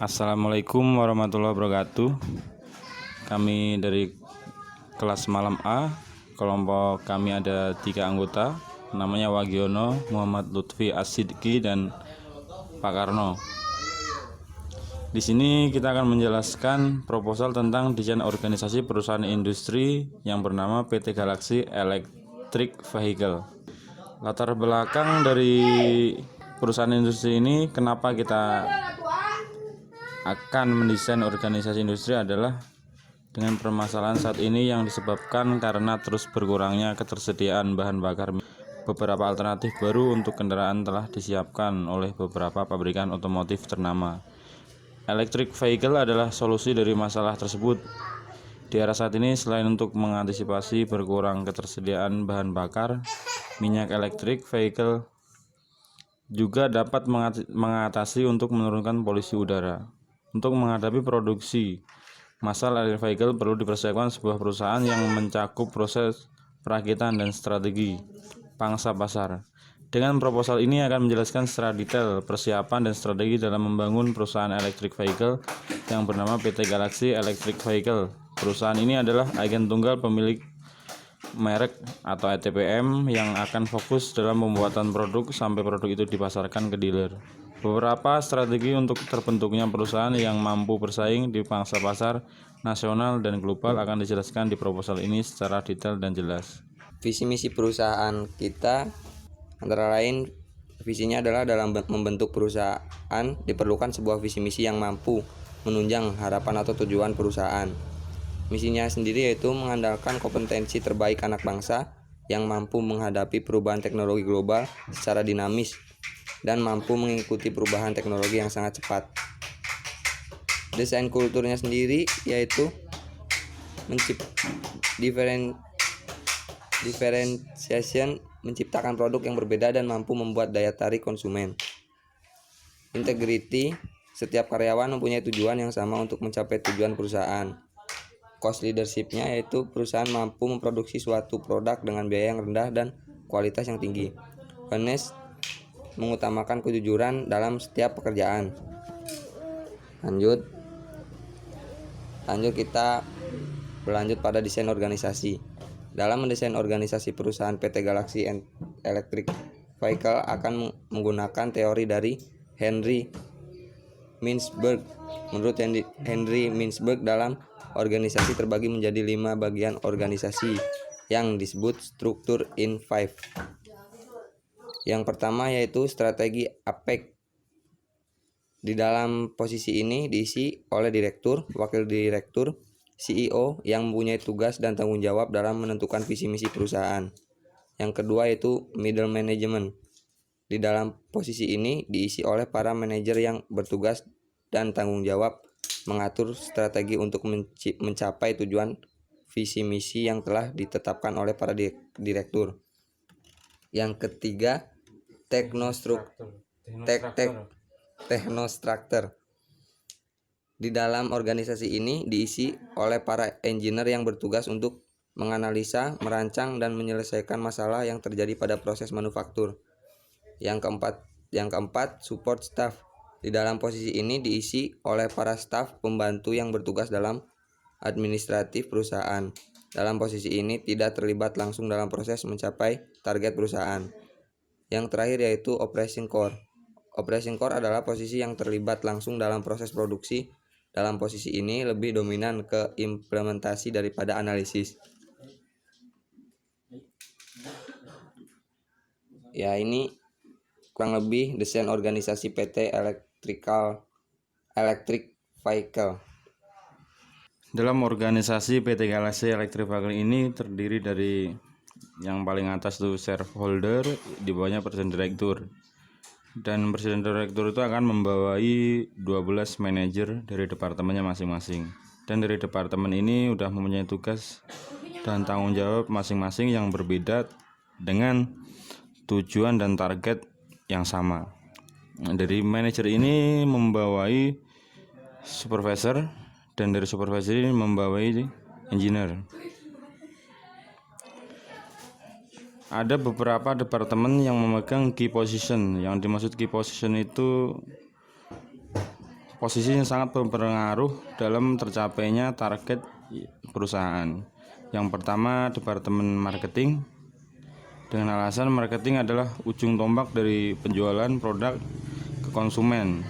Assalamualaikum warahmatullahi wabarakatuh. Kami dari kelas malam A, kelompok kami ada 3 anggota, namanya Wagiono, Muhammad Lutfi Asidki, dan Pak Karno. Di sini kita akan menjelaskan proposal tentang desain organisasi perusahaan industri yang bernama PT Galaxy Electric Vehicle. Latar belakang dari perusahaan industri ini, kenapa kita akan mendesain organisasi industri adalah dengan permasalahan saat ini yang disebabkan karena terus berkurangnya ketersediaan bahan bakar. Beberapa alternatif baru untuk kendaraan telah disiapkan oleh beberapa pabrikan otomotif ternama. Electric vehicle adalah solusi dari masalah tersebut. Di era saat ini, selain untuk mengantisipasi berkurang ketersediaan bahan bakar, minyak electric vehicle juga dapat mengatasi untuk menurunkan polusi udara. Untuk menghadapi produksi massal electric vehicle perlu dipersiapkan sebuah perusahaan yang mencakup proses perakitan dan strategi pangsa pasar. Dengan proposal ini akan menjelaskan secara detail persiapan dan strategi dalam membangun perusahaan electric vehicle yang bernama PT Galaxy Electric Vehicle. Perusahaan ini adalah agen tunggal pemilik merek atau ETPM yang akan fokus dalam pembuatan produk sampai produk itu dipasarkan ke dealer. Beberapa strategi untuk terbentuknya perusahaan yang mampu bersaing di pangsa pasar nasional dan global akan dijelaskan di proposal ini secara detail dan jelas. Visi misi perusahaan kita antara lain, visinya adalah dalam membentuk perusahaan diperlukan sebuah visi misi yang mampu menunjang harapan atau tujuan perusahaan. Misinya sendiri yaitu mengandalkan kompetensi terbaik anak bangsa yang mampu menghadapi perubahan teknologi global secara dinamis dan mampu mengikuti perubahan teknologi yang sangat cepat. Desain kulturnya sendiri yaitu differentiation, menciptakan produk yang berbeda dan mampu membuat daya tarik konsumen. Integrity, setiap karyawan mempunyai tujuan yang sama untuk mencapai tujuan perusahaan. Cost leadership-nya yaitu perusahaan mampu memproduksi suatu produk dengan biaya yang rendah dan kualitas yang tinggi. Honest, mengutamakan kejujuran dalam setiap pekerjaan. Lanjut kita berlanjut pada desain organisasi. Dalam mendesain organisasi perusahaan PT Galaxy Electric Vehicle akan menggunakan teori dari Henry Mintzberg. Menurut Henry Mintzberg, dalam organisasi terbagi menjadi 5 bagian organisasi yang disebut struktur in 5. Yang pertama yaitu strategi APEC. Di dalam posisi ini diisi oleh direktur, wakil direktur, CEO yang mempunyai tugas dan tanggung jawab dalam menentukan visi misi perusahaan. Yang kedua yaitu middle management. Di dalam posisi ini diisi oleh para manajer yang bertugas dan tanggung jawab mengatur strategi untuk mencapai tujuan visi misi yang telah ditetapkan oleh para direktur. Yang ketiga technostructure. Di dalam organisasi ini diisi oleh para engineer yang bertugas untuk menganalisa, merancang, dan menyelesaikan masalah yang terjadi pada proses manufaktur. Yang keempat, support staff. Di dalam posisi ini diisi oleh para staf pembantu yang bertugas dalam administratif perusahaan. Dalam posisi ini tidak terlibat langsung dalam proses mencapai target perusahaan. Yang terakhir yaitu operation core. Operation core adalah posisi yang terlibat langsung dalam proses produksi. Dalam posisi ini lebih dominan ke implementasi daripada analisis. Ya, ini kurang lebih desain organisasi PT Electric Vehicle. Dalam organisasi PT Galaxy Electric Vehicle ini terdiri dari yang paling atas itu shareholder, di bawahnya presiden direktur. Dan presiden direktur itu akan membawai 12 manajer dari departemennya masing-masing. Dan dari departemen ini udah mempunyai tugas dan tanggung jawab masing-masing yang berbeda dengan tujuan dan target yang sama. Dari manajer ini membawai supervisor, dan dari supervisor ini membawai engineer. Ada beberapa departemen yang memegang key position. Yang dimaksud key position itu posisinya sangat berpengaruh dalam tercapainya target perusahaan. Yang pertama, Departemen Marketing, dengan alasan marketing adalah ujung tombak dari penjualan produk ke konsumen.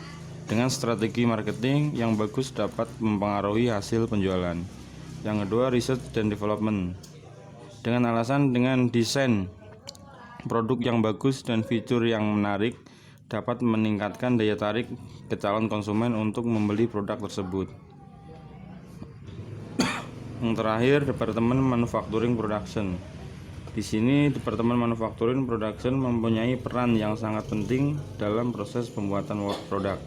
Dengan strategi marketing yang bagus dapat mempengaruhi hasil penjualan. Yang kedua, Research dan Development, dengan alasan dengan desain produk yang bagus dan fitur yang menarik dapat meningkatkan daya tarik ke calon konsumen untuk membeli produk tersebut. Yang terakhir, Departemen Manufacturing Production. Di sini Departemen Manufacturing Production mempunyai peran yang sangat penting dalam proses pembuatan produk.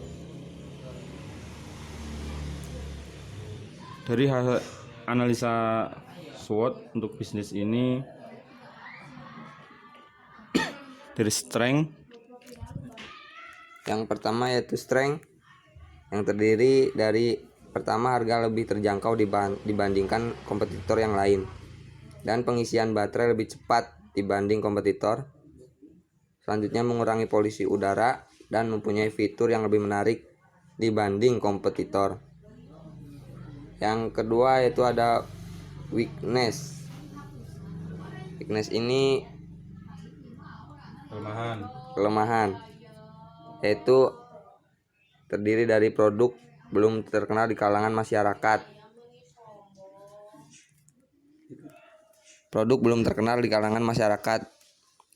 Dari hasil analisa SWOT untuk bisnis ini, dari strength, yang pertama yaitu strength, yang terdiri dari pertama harga lebih terjangkau dibandingkan kompetitor yang lain, dan pengisian baterai lebih cepat dibanding kompetitor. Selanjutnya mengurangi polusi udara dan mempunyai fitur yang lebih menarik dibanding kompetitor. Yang kedua yaitu ada weakness. Weakness ini kelemahan, yaitu terdiri dari produk belum terkenal di kalangan masyarakat.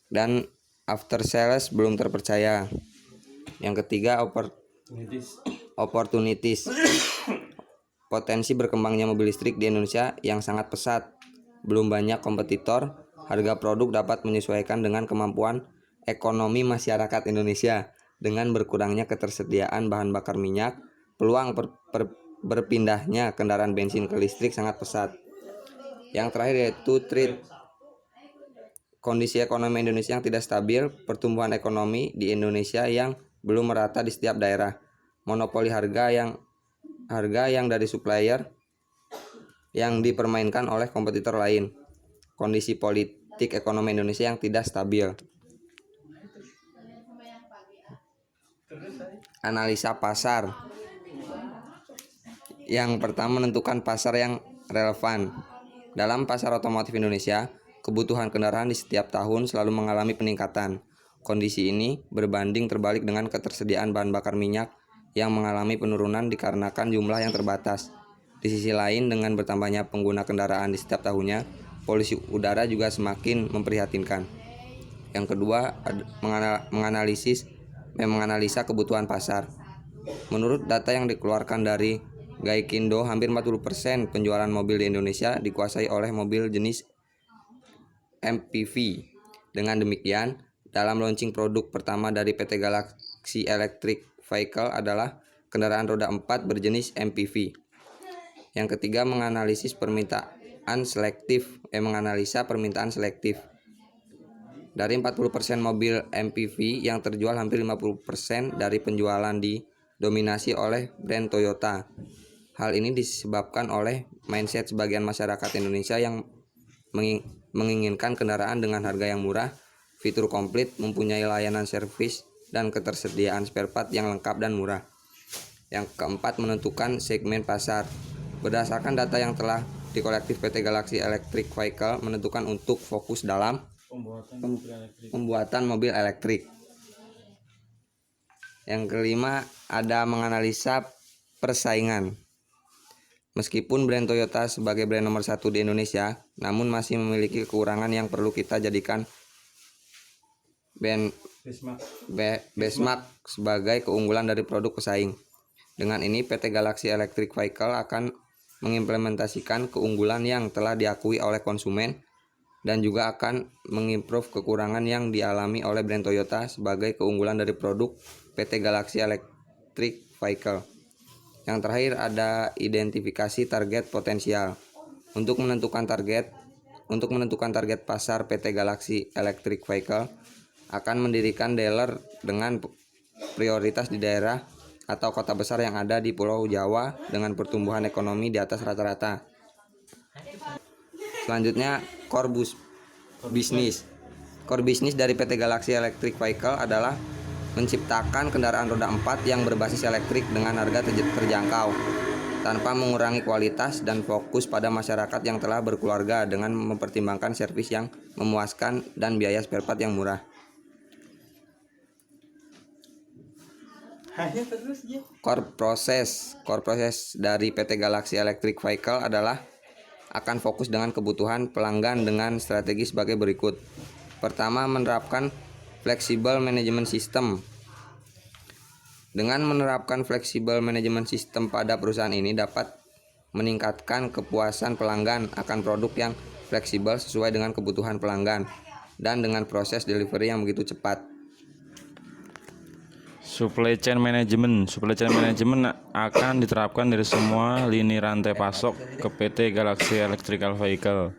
Dan after sales belum terpercaya. Yang ketiga, opportunities. Potensi berkembangnya mobil listrik di Indonesia yang sangat pesat. Belum banyak kompetitor, harga produk dapat menyesuaikan dengan kemampuan ekonomi masyarakat Indonesia. Dengan berkurangnya ketersediaan bahan bakar minyak, peluang berpindahnya kendaraan bensin ke listrik sangat pesat. Yang terakhir yaitu trade. Kondisi ekonomi Indonesia yang tidak stabil, pertumbuhan ekonomi di Indonesia yang belum merata di setiap daerah, monopoli harga yang dari supplier yang dipermainkan oleh kompetitor lain, kondisi politik ekonomi Indonesia yang tidak stabil. Analisa pasar. Yang pertama, menentukan pasar yang relevan. Dalam pasar otomotif Indonesia, kebutuhan kendaraan di setiap tahun selalu mengalami peningkatan. Kondisi ini berbanding terbalik dengan ketersediaan bahan bakar minyak yang mengalami penurunan dikarenakan jumlah yang terbatas. Di sisi lain, dengan bertambahnya pengguna kendaraan di setiap tahunnya, polusi udara juga semakin memprihatinkan. Yang kedua, menganalisa kebutuhan pasar. Menurut data yang dikeluarkan dari Gaikindo, hampir 40% penjualan mobil di Indonesia dikuasai oleh mobil jenis MPV. Dengan demikian, dalam launching produk pertama dari PT Galaxy Electric Vehicle adalah kendaraan roda 4 berjenis MPV. Yang ketiga, menganalisa permintaan selektif. Dari 40% mobil MPV yang terjual, hampir 50% dari penjualan didominasi oleh brand Toyota. Hal ini disebabkan oleh mindset sebagian masyarakat Indonesia yang menginginkan kendaraan dengan harga yang murah, fitur komplit, mempunyai layanan servis, dan ketersediaan spare part yang lengkap dan murah. Yang keempat, menentukan segmen pasar. Berdasarkan data yang telah dikolektif PT Galaxy Electric Vehicle, menentukan untuk fokus dalam pembuatan mobil elektrik. Yang kelima, ada menganalisa persaingan. Meskipun brand Toyota sebagai brand nomor 1 di Indonesia, namun masih memiliki kekurangan yang perlu kita jadikan benchmark sebagai keunggulan dari produk pesaing. Dengan ini, PT Galaxy Electric Vehicle akan mengimplementasikan keunggulan yang telah diakui oleh konsumen dan juga akan mengimprove kekurangan yang dialami oleh brand Toyota sebagai keunggulan dari produk PT Galaxy Electric Vehicle. Yang terakhir, ada identifikasi target potensial. Untuk menentukan target pasar, PT Galaxy Electric Vehicle akan mendirikan dealer dengan prioritas di daerah atau kota besar yang ada di Pulau Jawa dengan pertumbuhan ekonomi di atas rata-rata. Selanjutnya, core business dari PT Galaxy Electric Vehicle adalah menciptakan kendaraan roda 4 yang berbasis elektrik dengan harga terjangkau tanpa mengurangi kualitas, dan fokus pada masyarakat yang telah berkeluarga dengan mempertimbangkan servis yang memuaskan dan biaya spare part yang murah. Core proses dari PT Galaxy Electric Vehicle adalah akan fokus dengan kebutuhan pelanggan dengan strategi sebagai berikut. Pertama, menerapkan flexible management system. Dengan menerapkan flexible management system pada perusahaan ini dapat meningkatkan kepuasan pelanggan akan produk yang fleksibel sesuai dengan kebutuhan pelanggan dan dengan proses delivery yang begitu cepat. Supply chain management akan diterapkan dari semua lini rantai pasok ke PT Galaxy Electrical Vehicle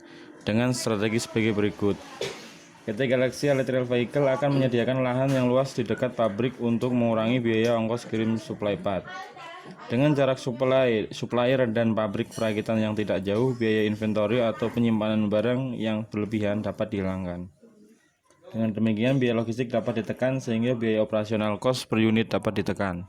dengan strategi sebagai berikut. PT Galaxy Electrical Vehicle akan menyediakan lahan yang luas di dekat pabrik untuk mengurangi biaya ongkos kirim supply part. Dengan jarak supplier dan pabrik perakitan yang tidak jauh, biaya inventory atau penyimpanan barang yang berlebihan dapat dihilangkan. Dengan demikian, biaya logistik dapat ditekan sehingga biaya operasional cost per unit dapat ditekan.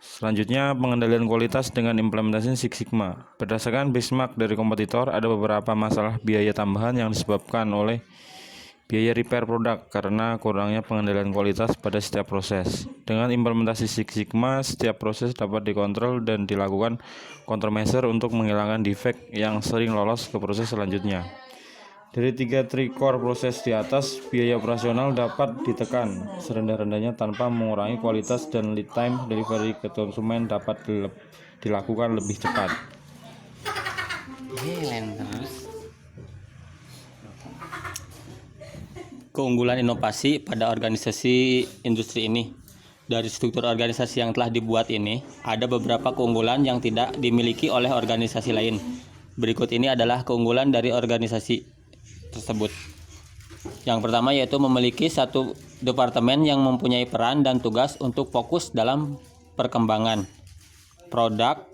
Selanjutnya, pengendalian kualitas dengan implementasi Six Sigma. Berdasarkan benchmark dari kompetitor, ada beberapa masalah biaya tambahan yang disebabkan oleh biaya repair produk karena kurangnya pengendalian kualitas pada setiap proses. Dengan implementasi Six Sigma, setiap proses dapat dikontrol dan dilakukan countermeasure untuk menghilangkan defek yang sering lolos ke proses selanjutnya. Dari 3 core proses di atas, biaya operasional dapat ditekan serendah-rendahnya tanpa mengurangi kualitas, dan lead time delivery ke konsumen dapat dilakukan lebih cepat. Keunggulan inovasi pada organisasi industri ini. Dari struktur organisasi yang telah dibuat ini, ada beberapa keunggulan yang tidak dimiliki oleh organisasi lain. Berikut ini adalah keunggulan dari organisasi tersebut. Yang pertama yaitu memiliki satu departemen yang mempunyai peran dan tugas untuk fokus dalam perkembangan produk,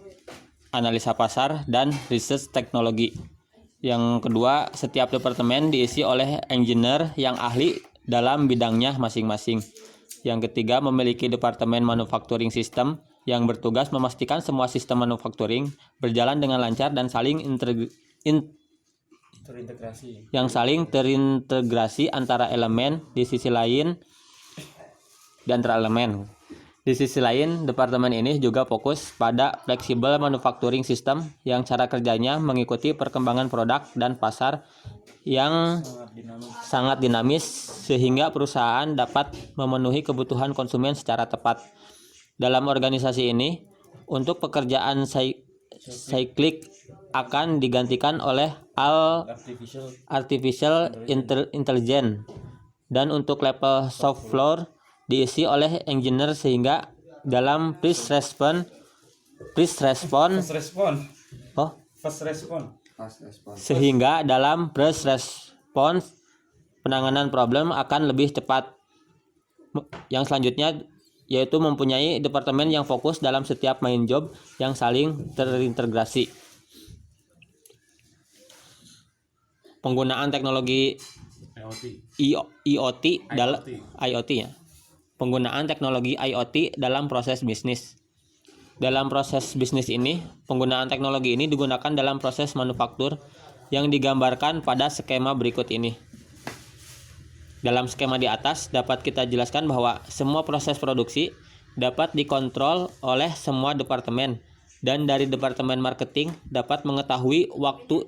analisa pasar, dan research teknologi. Yang kedua, setiap departemen diisi oleh engineer yang ahli dalam bidangnya masing-masing. Yang ketiga, memiliki departemen manufacturing system yang bertugas memastikan semua sistem manufacturing berjalan dengan lancar dan saling terintegrasi antara elemen. Di sisi lain, departemen ini juga fokus pada flexible manufacturing system yang cara kerjanya mengikuti perkembangan produk dan pasar yang sangat dinamis sehingga perusahaan dapat memenuhi kebutuhan konsumen secara tepat. Dalam organisasi ini, untuk pekerjaan cyclic akan digantikan oleh artificial intelligence, dan untuk level soft floor diisi oleh engineer sehingga dalam fast response penanganan problem akan lebih cepat. Yang selanjutnya yaitu mempunyai departemen yang fokus dalam setiap main job yang saling terintegrasi. Penggunaan teknologi IoT ya. Penggunaan teknologi IoT dalam proses bisnis. Dalam proses bisnis ini, penggunaan teknologi ini digunakan dalam proses manufaktur yang digambarkan pada skema berikut ini. Dalam skema di atas dapat kita jelaskan bahwa semua proses produksi dapat dikontrol oleh semua departemen, dan dari departemen marketing dapat mengetahui waktu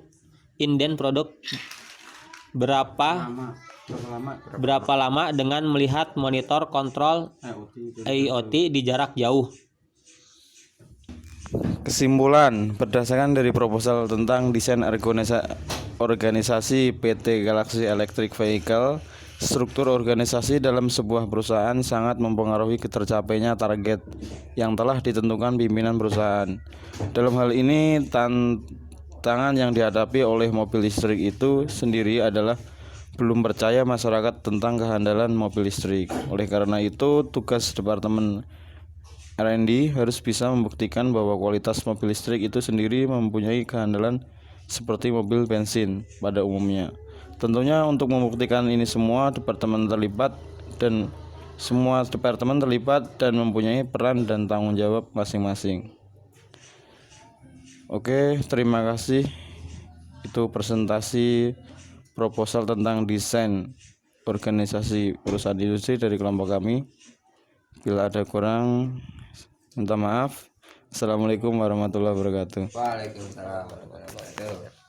inden produk berapa lama dengan melihat monitor kontrol IoT di jarak jauh. Kesimpulan, berdasarkan dari proposal tentang desain organisasi PT Galaxy Electric Vehicle, struktur organisasi dalam sebuah perusahaan sangat mempengaruhi tercapainya target yang telah ditentukan pimpinan perusahaan. Dalam hal ini, tantangan yang dihadapi oleh mobil listrik itu sendiri adalah belum percaya masyarakat tentang kehandalan mobil listrik. Oleh karena itu, tugas Departemen R&D harus bisa membuktikan bahwa kualitas mobil listrik itu sendiri mempunyai kehandalan seperti mobil bensin pada umumnya. Tentunya untuk membuktikan ini semua, departemen terlibat dan Semua departemen terlibat dan mempunyai peran dan tanggung jawab masing-masing. Oke, terima kasih. Itu presentasi proposal tentang desain organisasi perusahaan industri dari kelompok kami. Bila ada kurang, minta maaf. Assalamualaikum warahmatullahi wabarakatuh. Waalaikumsalam warahmatullahi wabarakatuh.